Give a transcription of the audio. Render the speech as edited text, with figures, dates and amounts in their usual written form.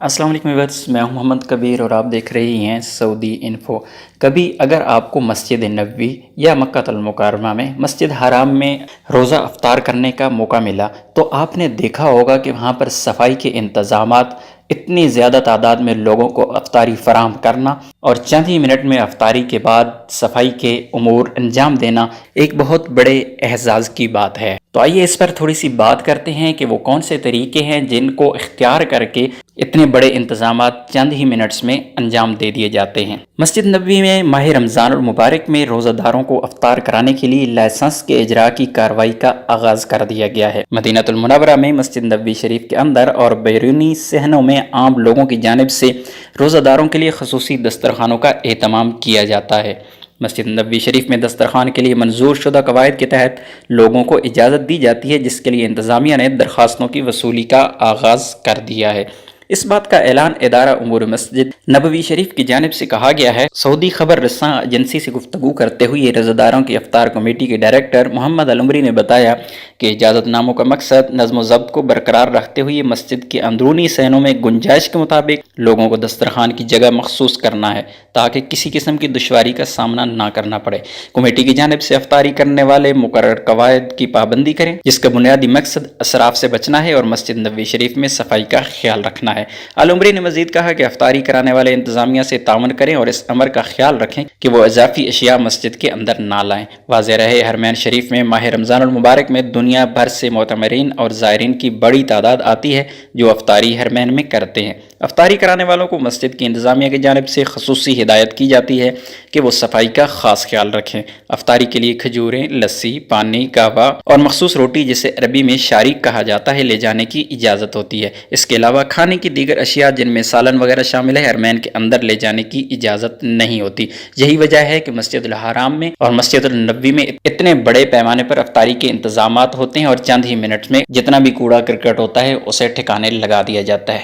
السلام علیکم ویورز، میں ہوں محمد کبیر اور آپ دیکھ رہی ہیں سعودی انفو۔ کبھی اگر آپ کو مسجد نبوی یا مکہ المکرمہ میں مسجد حرام میں روزہ افطار کرنے کا موقع ملا تو آپ نے دیکھا ہوگا کہ وہاں پر صفائی کے انتظامات، اتنی زیادہ تعداد میں لوگوں کو افطاری فراہم کرنا اور چند ہی منٹ میں افطاری کے بعد صفائی کے امور انجام دینا ایک بہت بڑے اعزاز کی بات ہے۔ تو آئیے اس پر تھوڑی سی بات کرتے ہیں کہ وہ کون سے طریقے ہیں جن کو اختیار کر کے اتنے بڑے انتظامات چند ہی منٹس میں انجام دے دیے جاتے ہیں۔ مسجد نبوی میں ماہ رمضان المبارک میں روزہ داروں کو افطار کرانے کے لیے لائسنس کے اجراء کی کارروائی کا آغاز کر دیا گیا ہے۔ مدینہ المنورہ میں مسجد نبوی شریف کے اندر اور بیرونی صحنوں میں عام لوگوں کی جانب سے روزہ داروں کے لیے خصوصی دسترخوانوں کا اہتمام کیا جاتا ہے۔ مسجد نبوی شریف میں دسترخوان کے لیے منظور شدہ قواعد کے تحت لوگوں کو اجازت دی جاتی ہے، جس کے لیے انتظامیہ نے درخواستوں کی وصولی کا آغاز کر دیا ہے۔ اس بات کا اعلان ادارہ امور مسجد نبوی شریف کی جانب سے کہا گیا ہے۔ سعودی خبر رساں ایجنسی سے گفتگو کرتے ہوئے روزہ داروں کی افطار کمیٹی کے ڈائریکٹر محمد العمری نے بتایا کہ اجازت ناموں کا مقصد نظم و ضبط کو برقرار رکھتے ہوئے مسجد کے اندرونی صحنوں میں گنجائش کے مطابق لوگوں کو دسترخوان کی جگہ مخصوص کرنا ہے تاکہ کسی قسم کی دشواری کا سامنا نہ کرنا پڑے۔ کمیٹی کی جانب سے افطاری کرنے والے مقرر قواعد کی پابندی کریں، جس کا بنیادی مقصد اسراف سے بچنا ہے اور مسجد نبوی شریف میں صفائی کا خیال رکھنا ہے۔ العمری نے مزید کہا کہ افطاری کرانے والے انتظامیہ سے تعاون کریں اور اس امر کا خیال رکھیں کہ وہ اضافی اشیاء مسجد کے اندر نہ لائیں۔ واضح رہے، حرمین شریف میں ماہ رمضان المبارک میں دنیا بھر سے معتمرین اور زائرین کی بڑی تعداد آتی ہے جو افطاری حرمین میں کرتے ہیں۔ افطاری کرانے والوں کو مسجد کی انتظامیہ کی جانب سے خصوصی ہدایت کی جاتی ہے کہ وہ صفائی کا خاص خیال رکھیں۔ افطاری کے لیے کھجوریں، لسی، پانی، قہوہ اور مخصوص روٹی جسے عربی میں شاریک کہا جاتا ہے لے جانے کی اجازت ہوتی ہے۔ اس کے علاوہ کھانے کی دیگر اشیاء جن میں سالن وغیرہ شامل ہے حرمین کے اندر لے جانے کی اجازت نہیں ہوتی۔ یہی وجہ ہے کہ مسجد الحرام میں اور مسجد النبوی میں اتنے بڑے پیمانے پر افطاری کے انتظامات ہوتے ہیں اور چند ہی منٹ میں جتنا بھی کوڑا کرکٹ ہوتا ہے اسے ٹھکانے لگا دیا جاتا ہے۔